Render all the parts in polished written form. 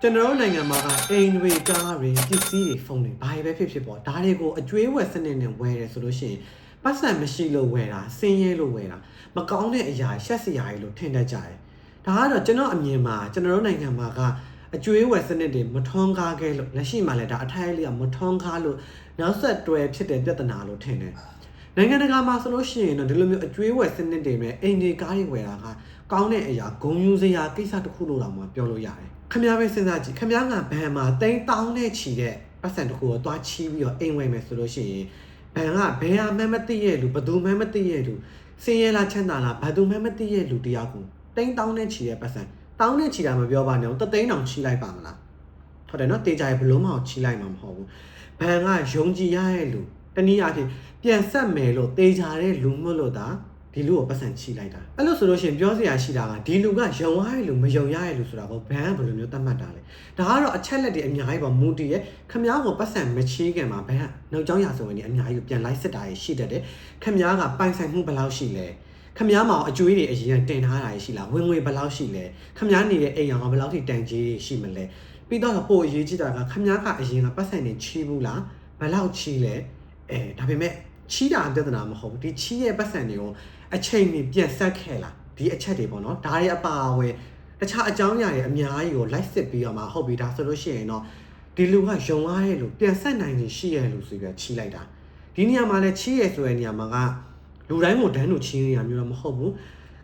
ကျွန်တော်တို့နိုင်ငံမှာကအိမ်တွေကားတွေပစ္စည်းတွေဖုန်းတွေဘာတွေပဲဖြစ်ပေါ့ဒါတွေကိုအကျွေးဝယ်စနစ်နဲ့ဝယ်တယ်ဆိုလို့ရှိရင်ပတ်စံမရှိလို့ဝယ်တာစင်းရဲလို့ဝယ်တာမကောင်းတဲ့အရာရှက်စရာတွေလို့ထင်တတ်ကြတယ်ဒါကတော့ကျွန်တော်အမြင်မှာကျွန်တော်တို့နိုင်ငံမှာကအကျွေးဝယ်စနစ်တွေမထွန်းကားခဲ့လို့လက်ရှိမှာလည်းဒါအထိုက်အလျောက်မထွန်းကားလို့နောက်ဆက်တွဲဖြစ်တဲ့ပြဿနာလို့ထင်တယ်နိုင်ငံတကာမှာဆိုလို့ရှိရင်တော့ဒီလိုမျိုးအကျွေးဝယ်စနစ်တွေနဲ့အိမ်တွေကားတွေဝယ်တာကကောင်းတဲ့အရာဂုဏ်ယူစရာကိစ္စတစ်ခုလို့တောင်မှပြောလို့ရတယ်ခမ ्या ပဲစဉ်းစားကြည့်ခမ ्या ကဘန်မှာတိန်းတောင်းနဲ့ချီတဲ့ပတ်စံတစ်ခုကိုတွားချီးပြီးတော့အိမ်ဝယ်မယ်ဆိုလို့ရှိရင်ဘန်ကဘယ်ဟာမှမသိရဲ့လူဘယ်သူမှမသိရဲ့လူစင်းရဲလားချမ်းသာလားဘယ်သူမှမသိရဲ့လူတယောက်ကိုတိန်းတောင်းနဲ့ချီတဲ့ပတ်စံတောင်းနဲ့ချီတာမပြောပါနဲ့တသိန်းတောင်ချီလိုက်ပါမလားဟုတ်တယ်နော်တေးကြရဘလုံးမအောင်ချီလိုက်မှာမဟုတ်ဘူးဘန်ကယုံကြည်ရတဲ့လူတနည်းအားဖြင့်ပြန်ဆက်မယ်လို့တေးကြတဲ့လူမလို့တာဒီလူကိုပတ်စံချီလိုက်တာအဲ့လို့ဆိုလို့ရှိရင်ပြောစရာရှိတာကဒီလူကယုံရတဲ့လူမယုံရတဲ့လူဆိုတာကိုဘန်ကဘယ်လိုမျိုးသတ်မှတ်တာလဲဒါကတော့အချက်လက်တွေအများကြီးပေါ့မူတည်ရဲ့ခမ ्या ကိုပတ်စံမချီးခင်မှာဘန်ကနောက်ကျောင်းရာဇဝင်တွေအများကြီးပြန်လိုက်စစ်တာရှိတတ်တယ်ခမ ्या ကပိုင်ဆိုင်မှုဘယ်လောက်ရှိလဲခမ ्या မှာအကျွေးတွေအရင်တင်ထားတာရှိလားဝင်ငွေဘယ်လောက်ရှိလဲခမ ्या နေတဲ့အိမ်ရောဘယ်လောက်ထိတန်ကြီးရှိမလဲပြီးတော့ပို့အရေးကြီးတာကခမ ्या ကအရင်ကပတ်စံနေချီးဘူးလားဘယ်လောက်ချီးလဲဒါပေမဲ့ချီးတာပြဿနာမဟုတ်ဘူးဒီချီးရဲ့ပတ်စံတွေကိုအချိန်ကြီးပြန်ဆက်ခဲ့လားဒီအချက်တွေပေါ့နော်ဒါတွေအပါအဝင်တခြားအကြောင်းအရာတွေအများကြီးကိုလိုက်စစ်ပြီးတော့မှဟုတ်ပြီဒါဆိုလို့ရှိရင်တော့ဒီလူကယုံရတဲ့လူပြန်ဆက်နိုင်နေရှိရလူဆိုပြီးချီးလိုက်တာဒီနေရာမှာလည်းချီးရဆိုတဲ့နေရာမှာကလူတိုင်းကိုတန်းလို့ချီးနေရမျိုးတော့မဟုတ်ဘူး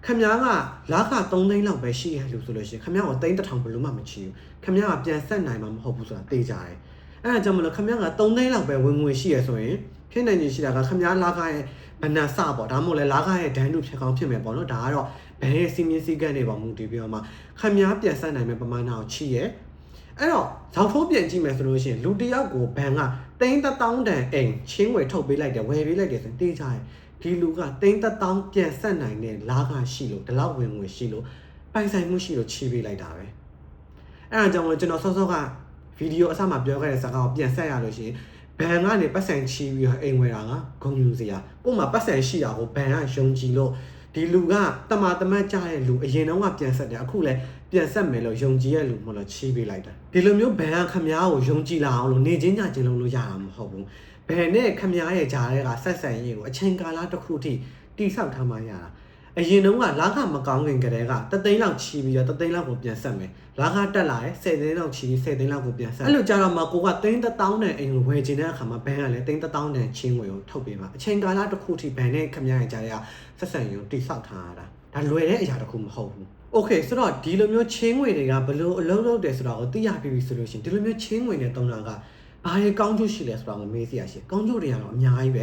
ခမ ्या ကလာခ3သိန်းလောက်ပဲရှိရလူဆိုလို့ရှိရင်ခမ ्या ကိုသိန်း1000ဘလို့မှမချီးဘူးခမ ्या ကပြန်ဆက်နိုင်မှာမဟုတ်ဘူးဆိုတာသိကြတယ်အဲ့ဒါကြောင့်မလို့ခမ ्या က3သိန်းလောက်ပဲဝင်ငွေရှိရဆိုရင်ဖြစ်နိုင်နေရှိတာကခမ ्या လာခရဲ့ဘဏ္ဍစပေါ့ဒါမှမဟုတ်လဲလာခရဲ့ဒန်းတူဖြစ်ကောင်းဖြစ်မယ်ပေါ့နော်ဒါကတော့ဘယ်ရဲ့စီမင်းစည်းကမ်းတွေပေါ့မူတည်ပြီးတော့မှခမ ्या ပြန်ဆက်နိုင်မယ်ပမာဏကိုချီးရဲအဲ့တော့ဇောက်ထိုးပြန်ကြည့်မယ်ဆိုလို့ရှိရင်လူတယောက်ကိုဘန်ကသိန်း1000တန်အိမ်ချင်းဝယ်ထုတ်ပေးလိုက်တယ်ဝယ်ပေးလိုက်တယ်ဆိုရင်တေးကြတယ်ဒီလူကသိန်း1000ပြန်ဆက်နိုင်တဲ့လာခရှိလို့ဒီလောက်ဝင်ငွေရှိလို့ပိုင်ဆိုင်မှုရှိလို့ချီးပေးလိုက်တာပဲအဲ့ဒါကြောင့်ကျွန်တော်စောစောကဗီဒီယိုအစမှာပြောခဲ့တဲ့စကားကိုပြန်ဆက်ရလို့ရှိရင်ဘန်ကနေပတ်စံချီပြီးတော့အိမ်ဝယ်တာကဂုဏ်ယူစရာကို့မှာပတ်စံရှိတာကိုဘန်ကယုံကြည်လို့ဒီလူကတမာတမတ်ကြတဲ့လူအရင်တော့ကပြန်ဆက်တယ်အခုလည်းပြန်ဆက်မယ်လို့ယုံကြည်ရဲ့လူမလို့ချီးပေးလိုက်တာဒီလိုမျိုးဘန်ကခမ ्या ကိုယုံကြည်လာအောင်လို့နေချင်းညချင်းလုံးလို့ရတာမဟုတ်ဘူးဘန်နဲ့ခမ ्या ရဲ့ဂျားတွေကဆက်ဆံရေးကိုအချိန်ကာလတစ်ခုထိတိဆောက်ထားမှရတာအရင်တော့ကလာခမကောင်းခင်ကတည်းက3သိန်းလောက်ချီပြီးတော့3သိန်းလောက်ကိုပြန်ဆက်မယ်လာခတက်လာတယ်10သိန်းလောက်ချီပြီး10သိန်းလောက်ကိုပြန်ဆက်အဲ့လိုကြတော့မှကိုကသိန်း1000နဲ့အိမ်ကိုဝယ်ချင်တဲ့အခါမှာဘန်ကလည်းသိန်း1000နဲ့ချင်းငွေကိုထုတ်ပေးမှာအချိန်ကာလတစ်ခုထိဘန်နဲ့ခမ ्या ရဲ့ကြားတွေကဆက်ဆံရေးကိုတိဆောက်ထားရတာဒါလွယ်တဲ့အရာတစ်ခုမဟုတ်ဘူးโอเคဆိုတော့ဒီလိုမျိုးချင်းငွေတွေကဘလို့အလုံးလုံးတယ်ဆိုတော့သိရပြီဆိုလို့ရှိရင်ဒီလိုမျိုးချင်းငွေနဲ့တုံးတာကဘာတွေကောင်းကျိုးရှိလဲဆိုတော့မေးစီရရှိကောင်းကျိုးတွေကတော့အများကြီးပ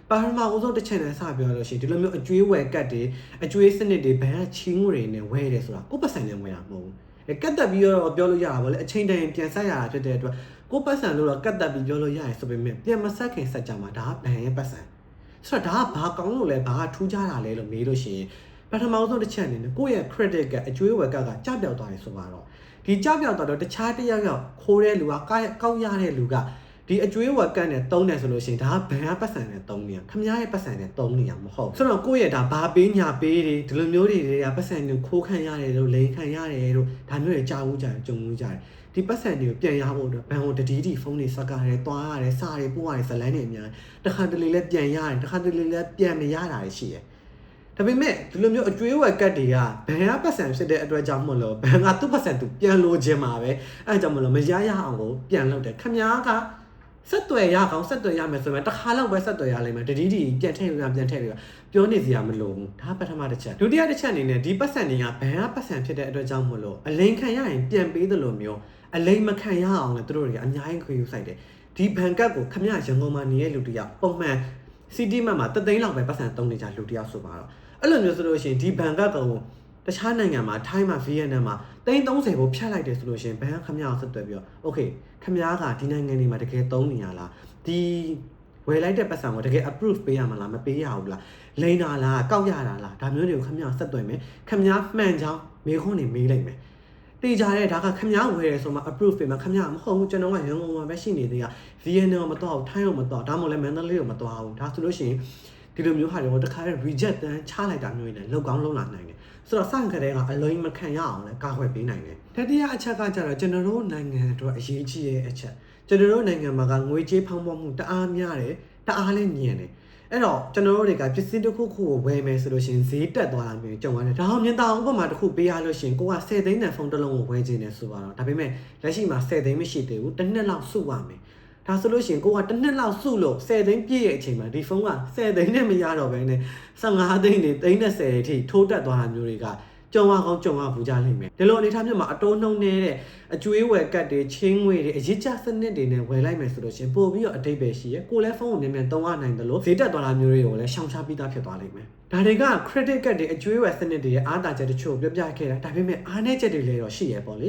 ဲပါရမအုပ်စုတစ်ချက်နဲ့စပြောလို့ရှိရင်ဒီလိုမျိုးအကျွေးဝယ်ကတ်တွေအကျွေးစနစ်တွေဘန်ကချင်းငွေတွေနဲ့ဝယ်တယ်ဆိုတာကိုပတ်စံနဲ့ဝယ်တာမဟုတ်ဘူးကတ်တက်ပြီးတော့ပြောလို့ရတာဗောလေအချိန်တန်ပြန်ဆက်ရတာဖြစ်တဲ့အတွက်ကိုပတ်စံလို့တော့ကတ်တက်ပြီးပြောလို့ရတယ်ဆိုပေမဲ့ပြန်မဆက်ခင်ဆက်ကြမှာဒါကဘန်ရဲ့ပတ်စံဆိုတော့ဒါကဘာကောင်းလို့လဲဘာထူးခြားတာလဲလို့မေးလို့ရှိရင်ပထမဆုံးတစ်ချက်အနေနဲ့ကိုယ့်ရဲ့ credit ကအကျွေးဝယ်ကတ်ကကြပြောက်သွားတယ်ဆိုတော့ဒီကြပြောက်သွားတော့တခြားတစ်ယောက်ခိုးတဲ့လူကကောက်ရတဲ့လူကဒီအကျွေးဝက်ကတ်နဲ့တုံးတယ်ဆိုလို့ရှိရင်ဒါကဘန်ကပတ်စံနဲ့တုံးနေရခမ ्या ရဲ့ပတ်စံနဲ့တုံးနေရမဟုတ်ဆိုတော့ကိုယ့်ရဲ့ဒါဘာပေးညာပေးတွေဒီလိုမျိုးတွေကပတ်စံတွေခိုးခံရတယ်လို့လိန်ခံရတယ်လို့ဒါမျိုးတွေကြားဘူးကြတယ်ကြုံဘူးကြတယ်ဒီပတ်စံတွေကိုပြန်ရဖို့အတွက်ဘန်ကိုတတိတိဖုန်းတွေစကားတွေတွားရတယ်စာတွေပို့ရတယ်ဇလန်းတွေအများတခါတလေလည်းပြန်ရတယ်တခါတလေလည်းပြန်မရတာရှိတယ်ဒါပေမဲ့ဒီလိုမျိုးအကျွေးဝက်ကတ်တွေကဘန်ကပတ်စံဖြစ်တဲ့အတွက်ကြောင့်မလို့ဘန်ကသူ့ပတ်စံသူပြန်လိုခြင်းမှာပဲအဲကြောင့်မလို့မရရအောင်ကိုပြန်လုပ်တယ်ခမ ्या ကဆက်သွယ်ရအောင်ဆက်သွယ်ရမယ်ဆိုရင်တစ်ခါလောက်ပဲဆက်သွယ်ရလိမ့်မယ်တတိတိပြန်ထည့်ပြန်ထည့်ပြီးပြောနေစရာမလိုဘူးဒါပထမတစ်ချက်ဒုတိယတစ်ချက်အနေနဲ့ဒီပတ်စံတွေကဘန်ကပတ်စံဖြစ်တဲ့အတွက်ကြောင့်မလို့အလိန်ခံရရင်ပြန်ပေးသလိုမျိုးအလိန်မခံရအောင်လည်းသူတို့တွေအများကြီးခွင့်ယူဆိုင်တယ်ဒီဘန်ကတ်ကိုခမ ्या ရန်ကုန်မှာနေတဲ့လူတယောက်ပုံမှန်စီတီမတ်မှာ3သိန်းလောက်ပဲပတ်စံသုံးနေကြလူတယောက်ဆိုပါတော့အဲ့လိုမျိုးဆိုလို့ရှိရင်ဒီဘန်ကတ်ကိုတခြားနိုင်ငံမှာထိုင်းမှာဗီယက်နမ်မှာ30ကိုဖြတ်လိုက်တယ်ဆိုလို့ရှိရင်ဘန်ကခမ ्या ကိုဆက်သွယ်ပြီးတော့โอเคခမ ्या ကဒီနိုင်ငံတွေမှာတကယ်သုံးနေရလားဒီဝယ်လိုက်တဲ့ပတ်စံကိုတကယ် approve ပေးရမှာလားမပေးရဘူးလားလိန်တာလားကောက်ရတာလားဒါမျိုးတွေကိုခမ ्या ဆက်သွယ်မယ်ခမ ्या မှန်ချောင်းမေခွန်းနေမေးလိုက်မယ်တေးကြတဲ့ဒါကခမ ्या ဝယ်တယ်ဆိုမှ approve ပေးမှာခမ ्या မဟုတ်ဘူးကျွန်တော်ကရန်ကုန်မှာပဲရှိနေသေးတာဗီယက်နမ်မတော်ထိုင်းကိုမတော်ဒါမှမဟုတ်လည်းမန္တလေးကိုမတော်ဘူးဒါဆိုလို့ရှိရင်ဒီလိုမျိုးဟာတွေကိုတခါ reject တန်းချလိုက်တာမျိုးနဲ့လောက်ကောင်းလုံးလာနိုင်တယ် ဆိုတော့စကတဲ့ကအလုံးမခံရအောင်လဲကာကွယ်ပေးနိုင်တယ်တတိယအချက်ကကျတော့ကျွန်တော်တို့နိုင်ငံအတွက်အရေးကြီးတဲ့အချက်ကျွန်တော်တို့နိုင်ငံမှာကငွေကြေးဖောင်းပွားမှုတအားများတယ်တအားလည်းညင်တယ်အဲ့တော့ကျွန်တော်တို့တွေကပစ္စည်းတစ်ခုခုကိုဝယ်မယ်ဆိုလို့ရှိရင်ဈေးတက်သွားတာမျိုးကြုံရတယ်ဒါအောင်မြင်တာဥပမာတစ်ခုပေးရလို့ရှိရင်ကိုက10 သိန်းတန်ဖုန်းတစ်လုံးကိုဝယ်ခြင်းနဲ့ဆိုပါတော့ဒါပေမဲ့လက်ရှိမှာ10 သိန်းမရှိသေးဘူးတစ်နှစ်လောက်စုရမယ်ဒါဆိုလို့ရှိရင်ကိုကတစ်နှစ်လောက်စုလို့10 သိန်းပြည့်ရဲ့အချိန်မှာဒီဖုန်းက10 သိန်းနဲ့မရတော့ဘဲနဲ့15 သိန်းနဲ့30အထိထိုးတက်သွားတာမျိုးတွေကကြုံရကောင်းကြုံရပူကြလိမ့်မယ်ဒီလိုအနေထားမျိုးမှာအတိုးနှုံနေတဲ့အကျွေးဝယ်ကတ်တွေချင်းငွေတွေအရစ်ကျစနစ်တွေနဲ့ဝယ်လိုက်မယ်ဆိုလို့ရှိရင်ပို့ပြီးတော့အတိတ်ပဲရှိရကိုလည်းဖုန်းကိုမြန်မြန်သုံးရနိုင်တယ်လို့ဈေးတက်သွားတာမျိုးတွေကိုလည်းရှောင်ရှားပြီးသားဖြစ်သွားလိမ့်မယ်ဒါတွေက credit card တွေအကျွေးဝယ်စနစ်တွေရဲ့အားသာချက်တချို့ပြောပြခဲ့တာဒါပေမဲ့အားနည်းချက်တွေလည်းတော့ရှိရပေါ့လေ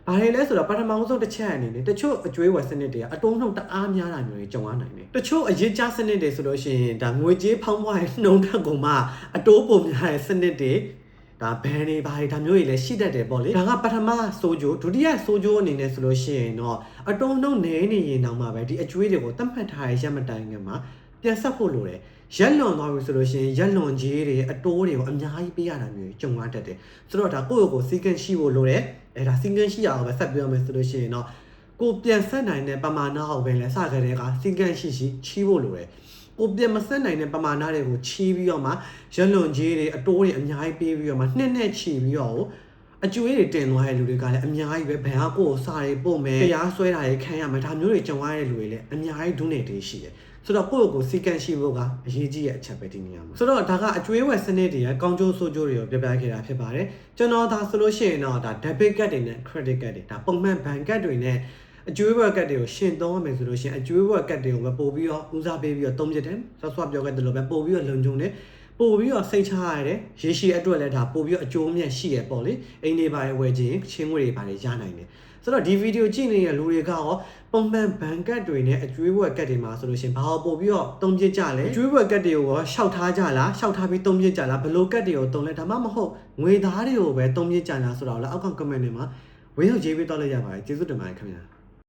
ဘာတွေလဲဆိုတော့ပထမဆုံးတစ်ချက်အနေနဲ့တချို့အကျွေးဝယ်စနစ်တွေကအတုံးနှုံတအားများတာမျိုးတွေကြုံရနိုင်တယ်တချို့အရစ်ကျစနစ်တွေဆိုလို့ရှိရင်ဒါငွေကြေးဖောင်းပွားရဲ့နှုံထက်ကုန်မှအတိုးပုံများတဲ့စနစ်တွေဒါဘန်တွေဘာတွေဒါမျိုးတွေလည်းရှိတတ်တယ်ပေါ့လေဒါကပထမဆိုကြိုဒုတိယဆိုကြိုအနေနဲ့ဆိုလို့ရှိရင်တော့အတုံးနှုံနေနေရင်တော့မှပဲဒီအကျွေးတွေကိုတတ်မှတ်ထားတဲ့ရက်မတိုင်ခင်မှာပြန်ဆက်ဖို့လိုတယ်ရက်လွန်သွားပြီဆိုလို့ရှိရင်ရက်လွန်ကြီးတွေအတိုးတွေကိုအများကြီးပေးရတာမျိုးကြုံရတတ်တယ်ဆိုတော့ဒါကိုယ့်ကိုစီကံရှိဖို့လိုတယ်အဲဒါစီကံရှိရအောင်ပဲဆက်ပြောမယ်ဆိုလို့ရှိရင်တော့ကိုပြန်ဆက်နိုင်တဲ့ပမာဏဟောက်ပဲလဲစကြတဲ့ကစီကံရှိချီးဖို့လိုတယ်ကိုပြန်မဆက်နိုင်တဲ့ပမာဏတွေကိုချီးပြီးတော့မှရက်လွန်ကြီးတွေအတိုးတွေအများကြီးပေးပြီးတော့မှနှစ်နဲ့ချီပြီးတော့အကျွေးတွေတင်သွားတဲ့လူတွေကလည်းအများကြီးပဲဘယ်ဟာကိုစာတွေပို့မယ်တရားစွဲတာတွေခံရမယ်ဒါမျိုးတွေကြုံရတဲ့လူတွေလည်းအများကြီးဒုနေတေးရှိတယ်ဆိုတော့ကိုယ့်ကိုစီကံရှိဖို့ကအရေးကြီးတဲ့အချက်ပဲဒီနေရာမှာဆိုတော့ဒါကအကျွေးဝယ်စနစ်တွေရဲ့ကောင်းကျိုးဆိုးကျိုးတွေကိုပြပြခဲ့တာဖြစ်ပါတယ်ကျွန်တော်ဒါဆိုလို့ရှိရင်တော့ဒါ debit card တွေနဲ့ credit card တွေဒါပုံမှန်ဘဏ်ကတ်တွေနဲ့အကျွေးဝယ်ကတ်တွေကိုရှင်းသုံးရမယ်ဆိုလို့ရှိရင်အကျွေးဝယ်ကတ်တွေကိုပဲပို့ပြီးတော့ဦးစားပေးပြီးတော့သုံးပြတယ်ဆော့ဆော့ပြောခဲ့တယ်လို့ပဲပို့ပြီးတော့လုံခြုံတယ်ပို့ပြီးတော့စိတ်ချရတယ်ရေရှည်အတွက်လည်းဒါပို့ပြီးတော့အကျိုးအမြတ်ရှိရပေါ့လေအိမ်တွေပါဝယ်ခြင်းချင်းငွေတွေပါရနိုင်တယ်ဆိုတော့ဒီဗီဒီယိုကြည့်နေတဲ့လူတွေကရောပုံမှန်ဘဏ်ကတ်တွေနဲ့အကျွေးဝယ်ကတ်တွေမှာဆိုလို့ရှိရင်ဘာလို့ပို့ပြီးတော့သုံးပြကြလဲအကျွေးဝယ်ကတ်တွေကိုရောရှောက်ထားကြလားရှောက်ထားပြီးသုံးပြကြလားဘယ်လိုကတ်တွေကိုသုံးလဲဒါမှမဟုတ်ငွေသားတွေကိုပဲသုံးပြကြလားဆိုတော့လည်းအောက်က comment တွေမှာဝေးရောက်ရေးပေးတော့လိုက်ရပါတယ်ကျေးဇူးတင်ပါတယ်ခင်ဗျာ